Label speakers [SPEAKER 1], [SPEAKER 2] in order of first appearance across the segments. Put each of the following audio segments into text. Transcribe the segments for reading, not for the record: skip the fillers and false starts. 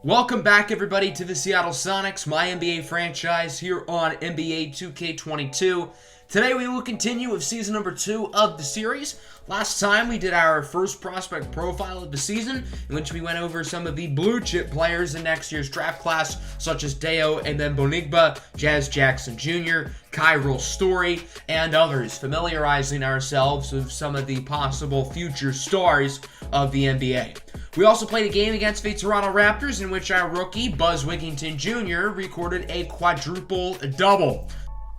[SPEAKER 1] Welcome back, everybody, to the Seattle Sonics, MyNBA franchise, here on NBA 2K22. Today we will continue with season number 2 of the series. Last time we did our first prospect profile of the season, in which we went over some of the blue chip players in next year's draft class, such as Deo and then MyNBA, Jazz Jackson Jr., Kyril Story, and others, familiarizing ourselves with some of the possible future stars of the NBA. We also played a game against the Toronto Raptors in which our rookie, Buzz Wigginton Jr., recorded a quadruple-double.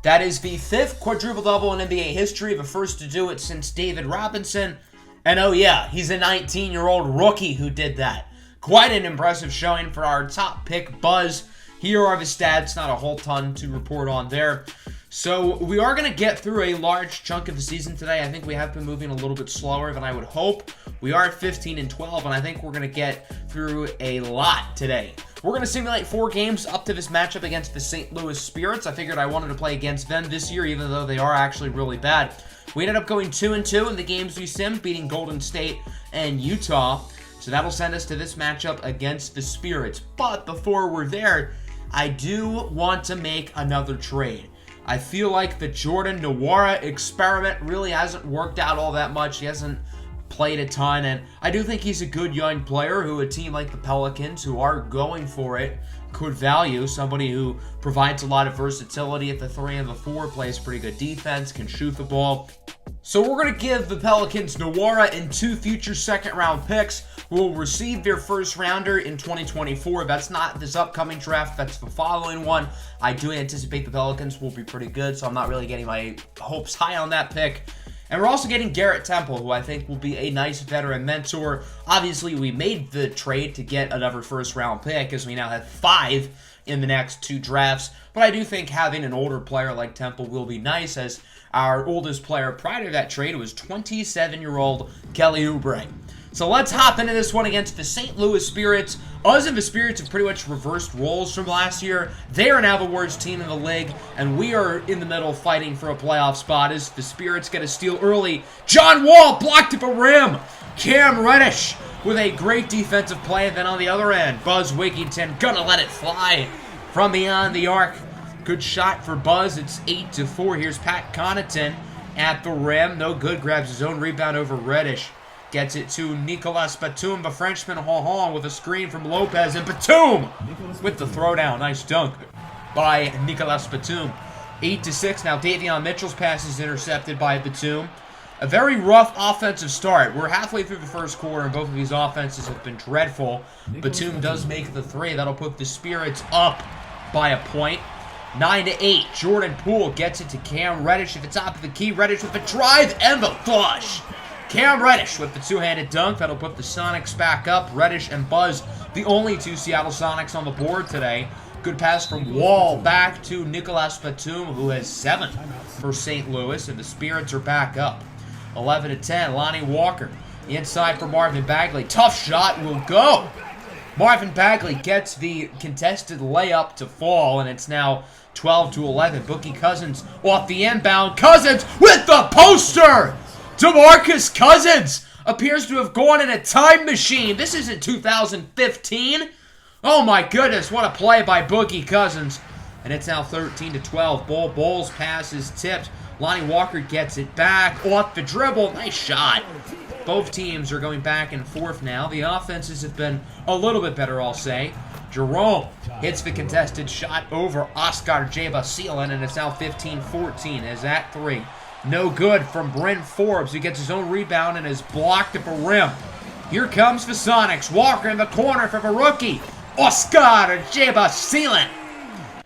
[SPEAKER 1] That is the 5th quadruple-double in NBA history, the first to do it since David Robinson. And oh yeah, he's a 19-year-old rookie who did that. Quite an impressive showing for our top pick, Buzz. Here are the stats, not a whole ton to report on there. So we are going to get through a large chunk of the season today. I think we have been moving a little bit slower than I would hope. We are at 15-12, and I think we're going to get through a lot today. We're going to simulate 4 games up to this matchup against the St. Louis Spirits. I figured I wanted to play against them this year, even though they are actually really bad. We ended up going 2-2 in the games we simmed, beating Golden State and Utah. So that'll send us to this matchup against the Spirits. But before we're there, I do want to make another trade. I feel like the Jordan Nwora experiment really hasn't worked out all that much. He hasn't played a ton, and I do think he's a good young player who a team like the Pelicans, who are going for it, could value. Somebody who provides a lot of versatility at the 3 and the 4, plays pretty good defense, can shoot the ball. So we're going to give the Pelicans Nwora and 2 future second-round picks who will receive their first rounder in 2024. That's not this upcoming draft, that's the following one. I do anticipate the Pelicans will be pretty good, so I'm not really getting my hopes high on that pick. And we're also getting Garrett Temple, who I think will be a nice veteran mentor. Obviously, we made the trade to get another first-round pick, as we now have 5 in the next 2 drafts. But I do think having an older player like Temple will be nice, as our oldest player prior to that trade was 27-year-old Kelly Oubre. So let's hop into this one against the St. Louis Spirits. Us and the Spirits have pretty much reversed roles from last year. They are now the worst team in the league, and we are in the middle fighting for a playoff spot as the Spirits get a steal early. John Wall blocked at the rim. Cam Reddish with a great defensive play, and then on the other end, Buzz Wigginton gonna let it fly from beyond the arc. Good shot for Buzz. It's 8-4. Here's Pat Connaughton at the rim. No good. Grabs his own rebound over Reddish. Gets it to Nicolas Batum, the Frenchman, with a screen from Lopez, and Batum with the throwdown. Nice dunk by Nicolas Batum. 8-6 now. Davion Mitchell's pass is intercepted by Batum. A very rough offensive start. We're halfway through the first quarter, and both of these offenses have been dreadful. Batum does make the 3. That'll put the Spirits up by a point. 9-8. Jordan Poole gets it to Cam Reddish at the top of the key. Reddish with the drive and the flush. Cam Reddish with the 2-handed dunk. That'll put the Sonics back up. Reddish and Buzz, the only 2 Seattle Sonics on the board today. Good pass from Wall back to Nicolas Batum, who has 7 for St. Louis, and the Spirits are back up. 11-10. Lonnie Walker inside for Marvin Bagley. Tough shot will go. Marvin Bagley gets the contested layup to fall, and it's now 12-11. Boogie Cousins off the inbound. Cousins with the poster! DeMarcus Cousins appears to have gone in a time machine. This isn't 2015. Oh my goodness, what a play by Boogie Cousins. And it's now 13-12. Bowles pass is tipped. Lonnie Walker gets it back off the dribble. Nice shot. Both teams are going back and forth now. The offenses have been a little bit better, I'll say. Jerome hits the contested shot over Oscar Jabasilan, and it's now 15-14 as that 3. No good from Bryn Forbes, who gets his own rebound and is blocked at the rim. Here comes the Sonics. Walker in the corner for the rookie, Oscar Jabasilan,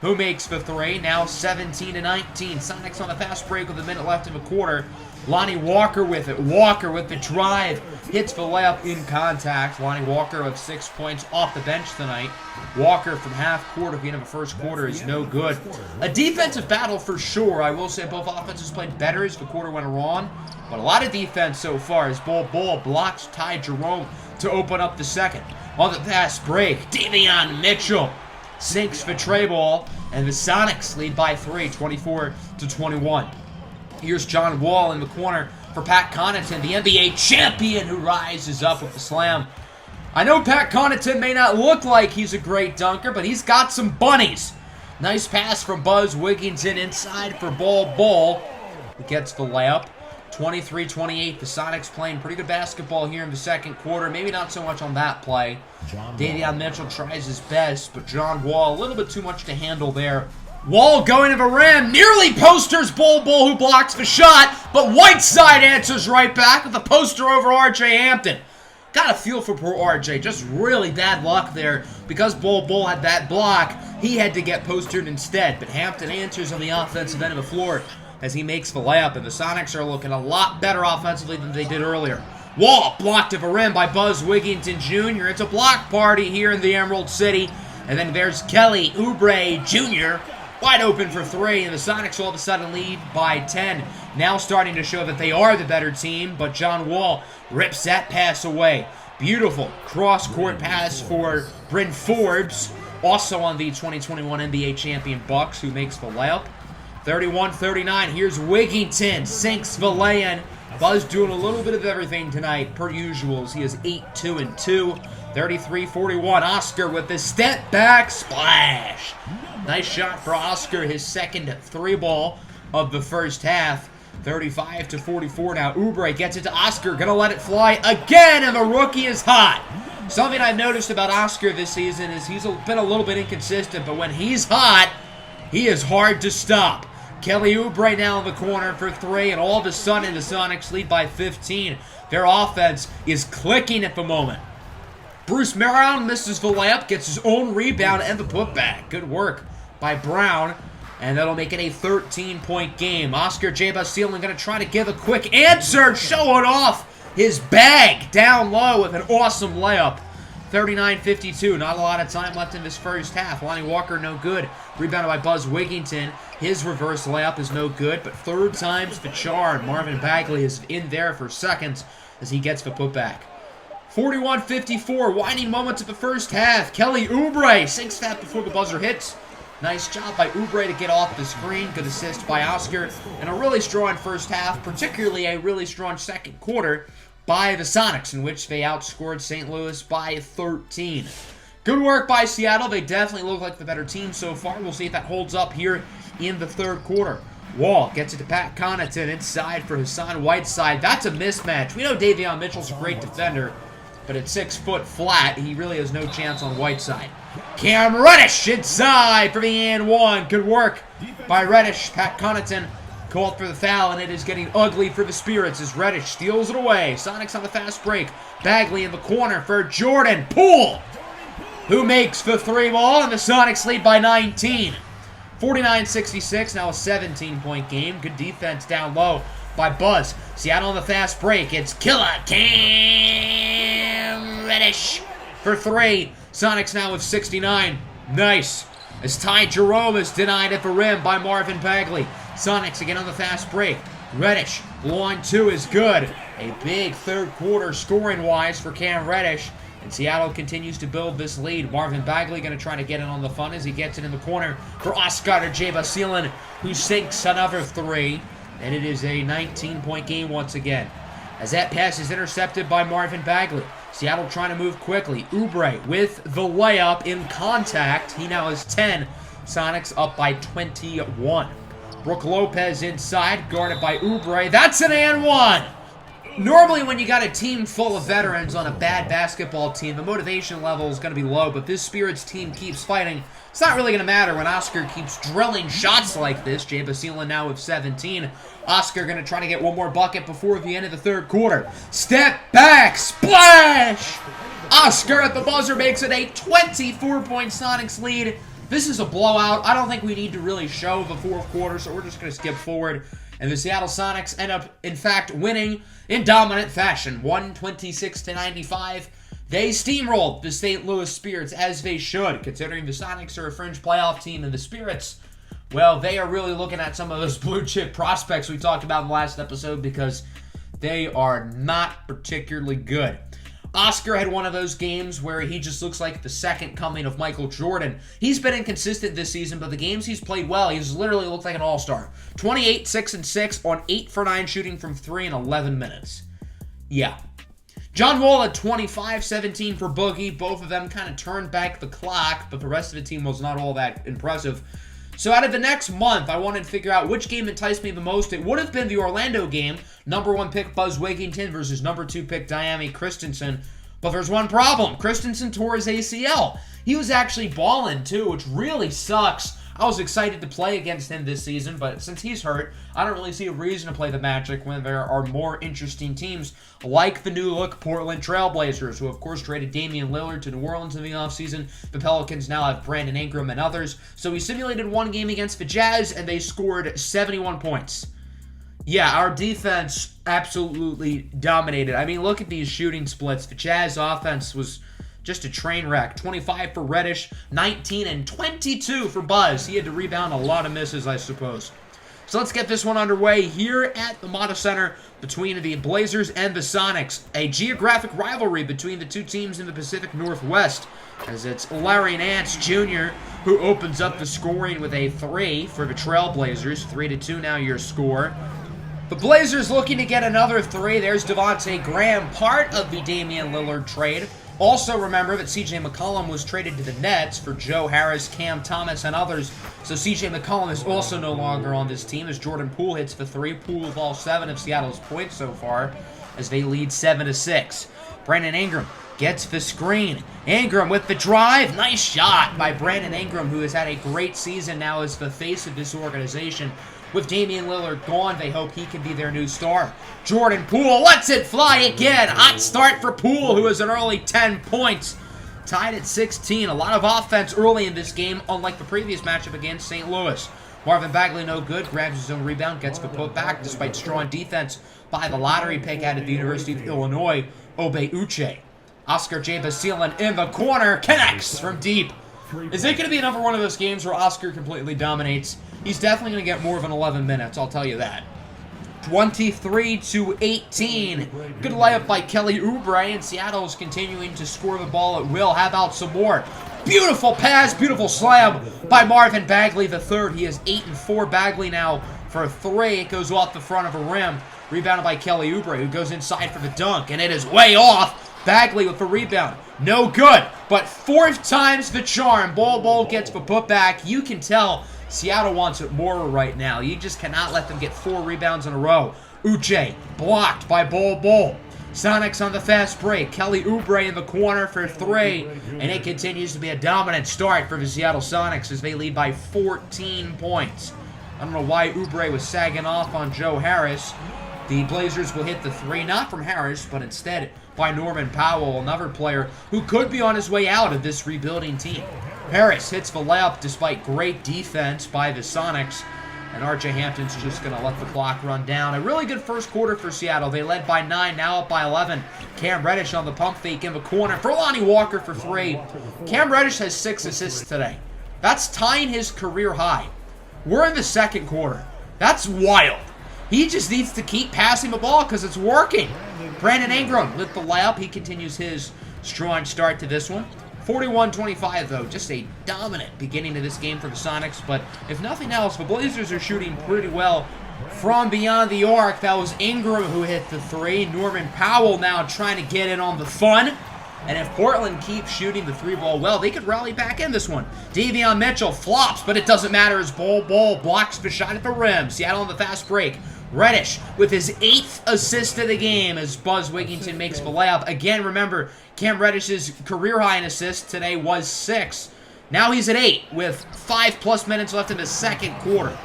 [SPEAKER 1] who makes the 3. Now 17-19. Sonics on the fast break with a minute left in the quarter. Lonnie Walker with it. Walker with the drive. Hits the layup in contact. Lonnie Walker with 6 points off the bench tonight. Walker from half court at the end of the first quarter is no good. A defensive battle for sure. I will say both offenses played better as the quarter went on. But a lot of defense so far as Bol blocks Ty Jerome to open up the second. On the fast break, Davion Mitchell sinks the tray ball. And the Sonics lead by 3, 24-21. Here's John Wall in the corner for Pat Connaughton, the NBA champion who rises up with the slam. I know Pat Connaughton may not look like he's a great dunker, but he's got some bunnies. Nice pass from Buzz Wigginton inside for Ball. He gets the layup. 23-28. The Sonics playing pretty good basketball here in the second quarter. Maybe not so much on that play. Davion Mitchell tries his best, but John Wall, a little bit too much to handle there. Wall going to the rim, nearly posters Bol who blocks the shot, but Whiteside answers right back with a poster over R.J. Hampton. Got a feel for poor R.J., just really bad luck there. Because Bol had that block, he had to get postered instead, but Hampton answers on the offensive end of the floor as he makes the layup, and the Sonics are looking a lot better offensively than they did earlier. Wall blocked at the rim by Buzz Wigginton Jr. It's a block party here in the Emerald City, and then there's Kelly Oubre Jr., wide open for three, and the Sonics all of a sudden lead by 10. Now starting to show that they are the better team, but John Wall rips that pass away. Beautiful cross-court pass for Bryn Forbes, also on the 2021 NBA champion Bucks, who makes the layup. 31-39, here's Wigginton, sinks the lay-in. Buzz doing a little bit of everything tonight, per usual. He is 8-2-2. 33-41, Oscar with the step-back splash. Nice shot for Oscar, his second three ball of the first half. 35-44 now. Oubre gets it to Oscar, gonna let it fly again, and the rookie is hot. Something I've noticed about Oscar this season is he's been a little bit inconsistent, but when he's hot, he is hard to stop. Kelly Oubre now in the corner for three, and all of a sudden the Sonics lead by 15. Their offense is clicking at the moment. Bruce Brown misses the layup, gets his own rebound and the putback. Good work by Brown, and that'll make it a 13-point game. Oscar J. Basilin going to try to give a quick answer, showing off his bag down low with an awesome layup. 39-52, not a lot of time left in this first half. Lonnie Walker no good. Rebounded by Buzz Wigginton. His reverse layup is no good, but third time's the charm. Marvin Bagley is in there for seconds as he gets the putback. 41-54, winding moments of the first half. Kelly Oubre sinks that before the buzzer hits. Nice job by Oubre to get off the screen. Good assist by Oscar. And a really strong first half, particularly a really strong second quarter by the Sonics, in which they outscored St. Louis by 13. Good work by Seattle. They definitely look like the better team so far. We'll see if that holds up here in the third quarter. Wall gets it to Pat Connaughton inside for Hassan Whiteside. That's a mismatch. We know Davion Mitchell's a great defender, but at 6 foot flat, he really has no chance on Whiteside. Cam Reddish inside for the and one. Good work by Reddish. Pat Connaughton called for the foul, and it is getting ugly for the Spirits as Reddish steals it away. Sonics on the fast break. Bagley in the corner for Jordan Poole, who makes the three ball, and the Sonics lead by 19. 49-66, now a 17-point game. Good defense down low by Buzz. Seattle on the fast break. It's Killer Cam Reddish for three. Sonics now with 69. Nice. As Ty Jerome is denied at the rim by Marvin Bagley. Sonics again on the fast break. Reddish, line two is good. A big third quarter scoring-wise for Cam Reddish. And Seattle continues to build this lead. Marvin Bagley going to try to get it on the fun as he gets it in the corner for Oscar J. Basilin, who sinks another three. And it is a 19-point game once again. As that pass is intercepted by Marvin Bagley. Seattle trying to move quickly. Oubre with the layup in contact. He now has 10. Sonics up by 21. Brook Lopez inside, guarded by Oubre. That's an and one! Normally when you got a team full of veterans on a bad basketball team, the motivation level is going to be low, but this Spirits team keeps fighting. It's not really going to matter when Oscar keeps drilling shots like this. Jay Basilin now with 17. Oscar going to try to get one more bucket before the end of the third quarter. Step back, splash! Oscar at the buzzer makes it a 24-point Sonics lead. This is a blowout. I don't think we need to really show the fourth quarter, so we're just going to skip forward. And the Seattle Sonics end up, in fact, winning in dominant fashion, 126-95. They steamrolled the St. Louis Spirits, as they should, considering the Sonics are a fringe playoff team, and the Spirits, well, they are really looking at some of those blue-chip prospects we talked about in the last episode because they are not particularly good. Oscar had one of those games where he just looks like the second coming of Michael Jordan. He's been inconsistent this season, but the games he's played well, he's literally looked like an all-star. 28, 6, and 6 on 8 for 9 shooting from 3 in 11 minutes. Yeah. John Wall at 25, 17 for Boogie. Both of them kind of turned back the clock, but the rest of the team was not all that impressive. So out of the next month, I wanted to figure out which game enticed me the most. It would have been the Orlando game. Number 1 pick Buzz Wigington versus number 2 pick Diami Christensen. But there's one problem. Christensen tore his ACL. He was actually balling too, which really sucks. I was excited to play against him this season, but since he's hurt, I don't really see a reason to play the Magic when there are more interesting teams like the new-look Portland Trailblazers, who of course traded Damian Lillard to New Orleans in the offseason. The Pelicans now have Brandon Ingram and others. So we simulated one game against the Jazz, and they scored 71 points. Yeah, our defense absolutely dominated. I mean, look at these shooting splits. The Jazz offense was just a train wreck. 25 for Reddish, 19 and 22 for Buzz. He had to rebound a lot of misses, I suppose. So let's get this one underway here at the Mata Center between the Blazers and the Sonics. A geographic rivalry between the two teams in the Pacific Northwest, as it's Larry Nance Jr. who opens up the scoring with a 3 for the Trailblazers. 3-2 now your score. The Blazers looking to get another 3. There's Devontae Graham, part of the Damian Lillard trade. Also remember that C.J. McCollum was traded to the Nets for Joe Harris, Cam Thomas, and others. So C.J. McCollum is also no longer on this team as Jordan Poole hits the 3. Poole with all 7 of Seattle's points so far as they lead 7-6. Brandon Ingram gets the screen. Ingram with the drive. Nice shot by Brandon Ingram, who has had a great season now as the face of this organization. With Damian Lillard gone, they hope he can be their new star. Jordan Poole lets it fly again. Hot start for Poole, who has an early 10 points. Tied at 16. A lot of offense early in this game, unlike the previous matchup against St. Louis. Marvin Bagley no good. Grabs his own rebound. Gets the putback despite strong defense by the lottery pick out of the University of Illinois, Obe Uche. Oscar J. Basilan in the corner. Connects from deep. Is it going to be another one of those games where Oscar completely dominates? He's definitely going to get more than 11 minutes, I'll tell you that. 23-18. Good layup by Kelly Oubre, and Seattle is continuing to score the ball at will. How about some more? Beautiful pass, beautiful slam by Marvin Bagley III. He has 8 and 4. Bagley now for a 3. It goes off the front of the rim. Rebounded by Kelly Oubre, who goes inside for the dunk, and it is way off. Bagley with the rebound. No good, but 4th time's the charm. Bol gets the putback. You can tell Seattle wants it more right now. You just cannot let them get 4 rebounds in a row. Uche blocked by Bol. Sonics on the fast break. Kelly Oubre in the corner for 3, and it continues to be a dominant start for the Seattle Sonics as they lead by 14 points. I don't know why Oubre was sagging off on Joe Harris. The Blazers will hit the 3, not from Harris, but instead by Norman Powell, another player who could be on his way out of this rebuilding team. Harris hits the layup despite great defense by the Sonics, and R.J. Hampton's just going to let the clock run down. A really good first quarter for Seattle. They led by 9, now up by 11. Cam Reddish on the pump fake in the corner for Lonnie Walker for 3. Cam Reddish has 6 assists today. That's tying his career high. We're in the second quarter. That's wild. He just needs to keep passing the ball because it's working. Brandon Ingram lit the layup. He continues his strong start to this one. 41-25, though. Just a dominant beginning to this game for the Sonics. But if nothing else, the Blazers are shooting pretty well from beyond the arc. That was Ingram who hit the 3. Norman Powell now trying to get in on the fun. And if Portland keeps shooting the 3 ball well, they could rally back in this one. Davion Mitchell flops, but it doesn't matter as Bol blocks the shot at the rim. Seattle on the fast break. Reddish with his 8th assist of the game as Buzz Wigington makes the layup. Again, remember, Cam Reddish's career high in assists today was 6. Now he's at 8 with 5+ minutes left in the second quarter.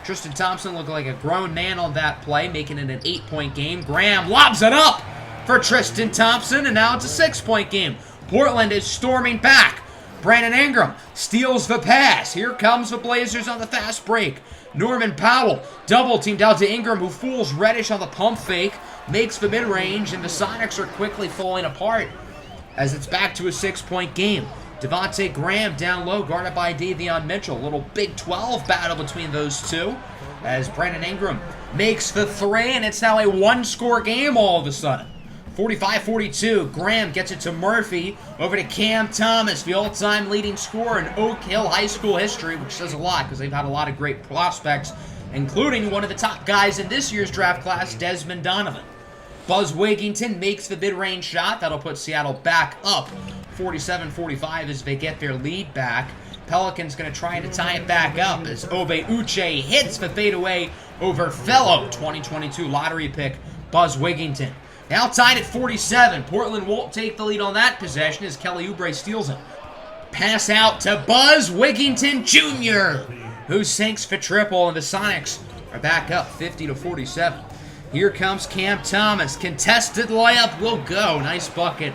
[SPEAKER 1] Tristan Thompson looked like a grown man on that play, making it an 8-point game. Graham lobs it up for Tristan Thompson, and now it's a 6-point game. Portland is storming back. Brandon Ingram steals the pass. Here comes the Blazers on the fast break. Norman Powell double-teamed out to Ingram, who fools Reddish on the pump fake, makes the mid-range, and the Sonics are quickly falling apart as it's back to a 6-point game. Devontae Graham down low, guarded by Davion Mitchell. A little Big 12 battle between those two as Brandon Ingram makes the 3, and it's now a 1-score game all of a sudden. 45-42, Graham gets it to Murphy, over to Cam Thomas, the all-time leading scorer in Oak Hill High School history, which says a lot because they've had a lot of great prospects, including one of the top guys in this year's draft class, Desmond Donovan. Buzz Wigington makes the mid-range shot. That'll put Seattle back up 47-45 as they get their lead back. Pelicans going to try to tie it back up as Obe Uche hits the fadeaway over fellow 2022 lottery pick Buzz Wigington. Now tied at 47. Portland won't take the lead on that possession as Kelly Oubre steals it. Pass out to Buzz Wigington Jr., who sinks for triple, and the Sonics are back up 50-47. Here comes Cam Thomas. Contested layup will go. Nice bucket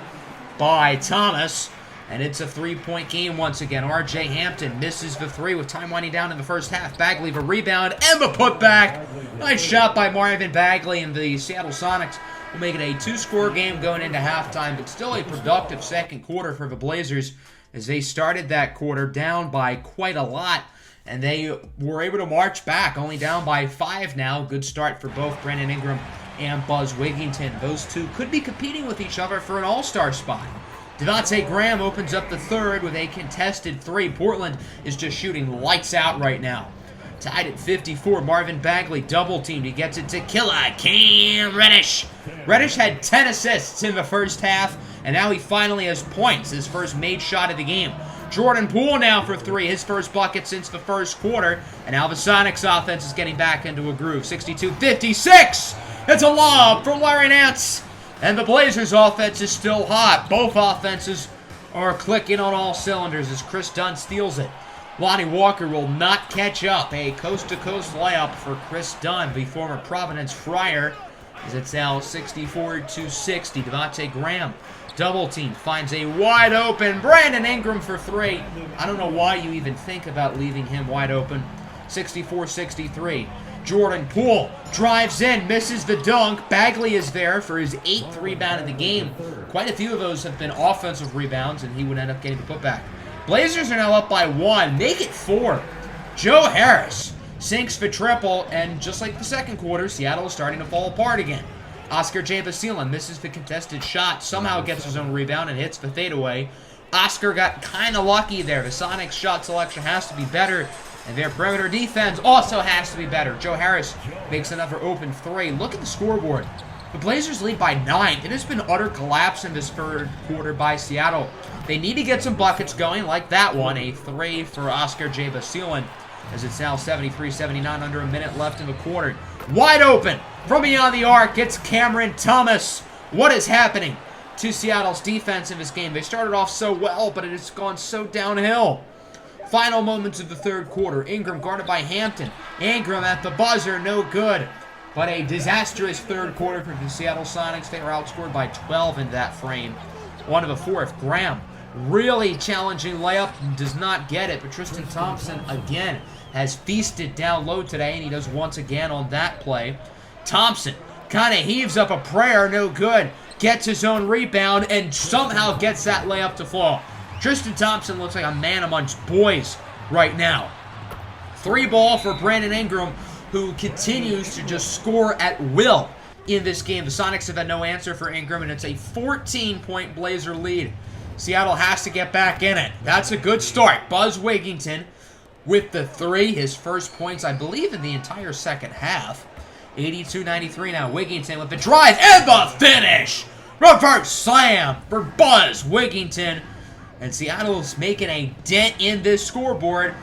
[SPEAKER 1] by Thomas. And it's a three-point game once again. R.J. Hampton misses the three with time winding down in the first half. Bagley the rebound and the putback. Nice shot by Marvin Bagley, and the Seattle Sonics will make it a two-score game going into halftime, but still a productive second quarter for the Blazers as they started that quarter down by quite a lot, and they were able to march back, only down by 5 now. Good start for both Brandon Ingram and Buzz Wigington. Those two could be competing with each other for an all-star spot. Devontae Graham opens up the third with a contested three. Portland is just shooting lights out right now. Tied at 54, Marvin Bagley double-teamed. He gets it to Killer Cam Reddish. Reddish had 10 assists in the first half, and now he finally has points, his first made shot of the game. Jordan Poole now for three, his first bucket since the first quarter, and now the Sonics offense is getting back into a groove. 62-56! It's a lob for Larry Nance, and the Blazers offense is still hot. Both offenses are clicking on all cylinders as Chris Dunn steals it. Lonnie Walker will not catch up. A coast-to-coast layup for Chris Dunn, the former Providence Friar, as it's now 64-60. Devontae Graham, double team, finds a wide open Brandon Ingram for three. I don't know why you even think about leaving him wide open. 64-63. Jordan Poole drives in, misses the dunk. Bagley is there for his 8th rebound of the game. Quite a few of those have been offensive rebounds, and he would end up getting the putback. Blazers are now up by 1. Make it 4. Joe Harris sinks for triple, and just like the second quarter, Seattle is starting to fall apart again. Oscar J. Basile misses the contested shot, somehow gets his own rebound and hits the fadeaway. Oscar got kind of lucky there. The Sonics' shot selection has to be better, and their perimeter defense also has to be better. Joe Harris makes another open three. Look at the scoreboard. The Blazers lead by 9. It has been utter collapse in this third quarter by Seattle. They need to get some buckets going like that one. A three for Oscar J. Basile, as it's now 73-79, under a minute left in the quarter. Wide open from beyond the arc. It's Cameron Thomas. What is happening to Seattle's defense in this game? They started off so well, but it has gone so downhill. Final moments of the third quarter. Ingram guarded by Hampton. Ingram at the buzzer, no good. But a disastrous third quarter for the Seattle Sonics. They were outscored by 12 in that frame. One of the fourth. Graham, really challenging layup, does not get it. But Tristan Thompson, again, has feasted down low today, and he does once again on that play. Thompson kind of heaves up a prayer, no good. Gets his own rebound, and somehow gets that layup to fall. Tristan Thompson looks like a man amongst boys right now. 3 ball for Brandon Ingram, who continues to just score at will in this game. The Sonics have had no answer for Ingram, and it's a 14-point Blazer lead. Seattle has to get back in it. That's a good start. Buzz Wigington with the 3, his first points, I believe, in the entire second half. 82-93 now. Wigington with the drive and the finish. Reverse slam for Buzz Wigington. And Seattle's making a dent in this scoreboard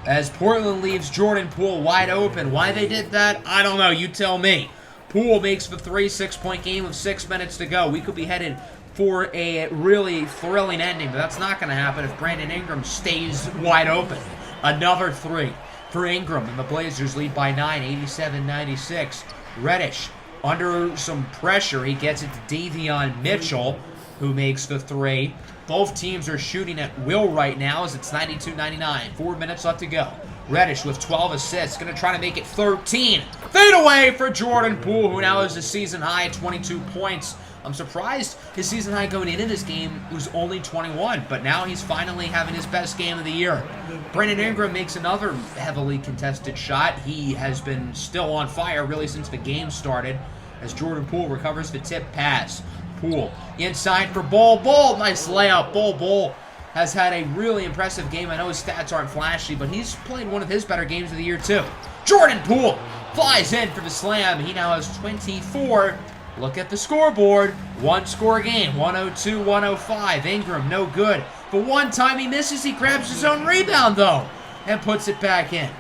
[SPEAKER 1] as Portland leaves Jordan Poole wide open. Why they did that, I don't know. You tell me. Poole makes the 3, 6-point game with 6 minutes to go. We could be headed for a really thrilling ending, but that's not going to happen if Brandon Ingram stays wide open. Another 3 for Ingram, and the Blazers lead by 9, 87-96. Reddish, under some pressure, he gets it to Davion Mitchell, who makes the 3. Both teams are shooting at will right now as it's 92-99. 4 minutes left to go. Reddish with 12 assists, going to try to make it 13. Fade away for Jordan Poole, who now has a season high 22 points. I'm surprised his season high going into this game was only 21, but now he's finally having his best game of the year. Brandon Ingram makes another heavily contested shot. He has been still on fire really since the game started as Jordan Poole recovers the tip pass. Poole inside for Bol Bol. Nice layup. Bol has had a really impressive game. I know his stats aren't flashy, but he's played one of his better games of the year too. Jordan Poole flies in for the slam. He now has 24 Look at the scoreboard. One-score game, 102-105. Ingram, no good. But one time he misses, he grabs his own rebound, though, and puts it back in.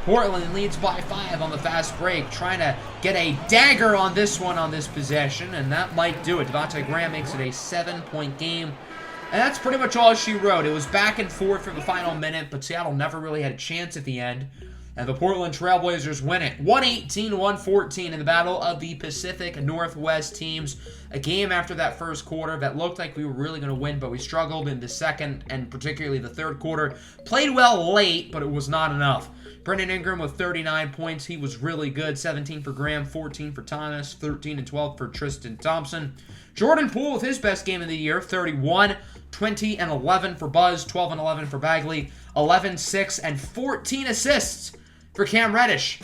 [SPEAKER 1] Portland leads by 5 on the fast break, trying to get a dagger on this one on this possession, and that might do it. Devontae Graham makes it a 7-point game, and that's pretty much all she wrote. It was back and forth for the final minute, but Seattle never really had a chance at the end, and the Portland Trailblazers win it 118-114 in the Battle of the Pacific Northwest teams. A game after that first quarter that looked like we were really going to win, but we struggled in the second and particularly the third quarter. Played well late, but it was not enough. Brandon Ingram with 39 points. He was really good. 17 for Graham, 14 for Thomas, 13 and 12 for Tristan Thompson. Jordan Poole with his best game of the year, 31, 20 and 11 for Buzz, 12 and 11 for Bagley, 11, 6, and 14 assists for Cam Reddish.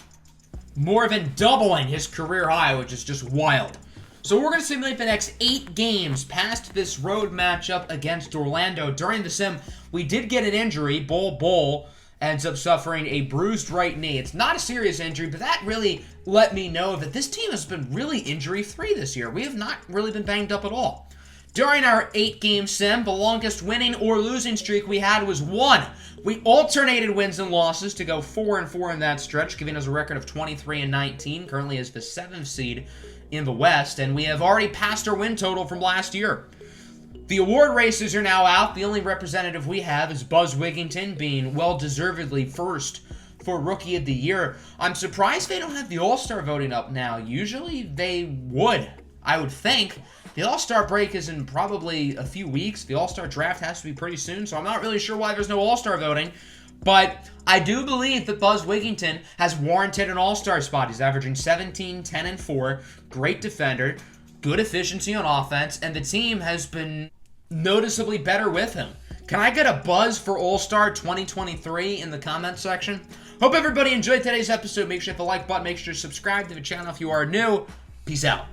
[SPEAKER 1] More than doubling his career high, which is just wild. So we're going to simulate the next 8 games past this road matchup against Orlando. During the sim, we did get an injury. Bol ends up suffering a bruised right knee. It's not a serious injury, but that really let me know that this team has been really injury-free this year. We have not really been banged up at all. During our 8-game sim, the longest winning or losing streak we had was 1. We alternated wins and losses to go 4-4 in that stretch, giving us a record of 23-19, currently as the 7th seed in the West, and we have already passed our win total from last year. The award races are now out. The only representative we have is Buzz Wigginton, being well-deservedly first for Rookie of the Year. I'm surprised they don't have the All-Star voting up now. Usually they would, I would think. The All-Star break is in probably a few weeks. The All-Star draft has to be pretty soon, so I'm not really sure why there's no All-Star voting. But I do believe that Buzz Wigginton has warranted an All-Star spot. He's averaging 17, 10, and 4. Great defender. Good efficiency on offense. And the team has been noticeably better with him. Can I get a buzz for All-Star 2023 in the comment section? Hope everybody enjoyed today's episode. Make sure to hit the like button. Make sure to subscribe to the channel if you are new. Peace out.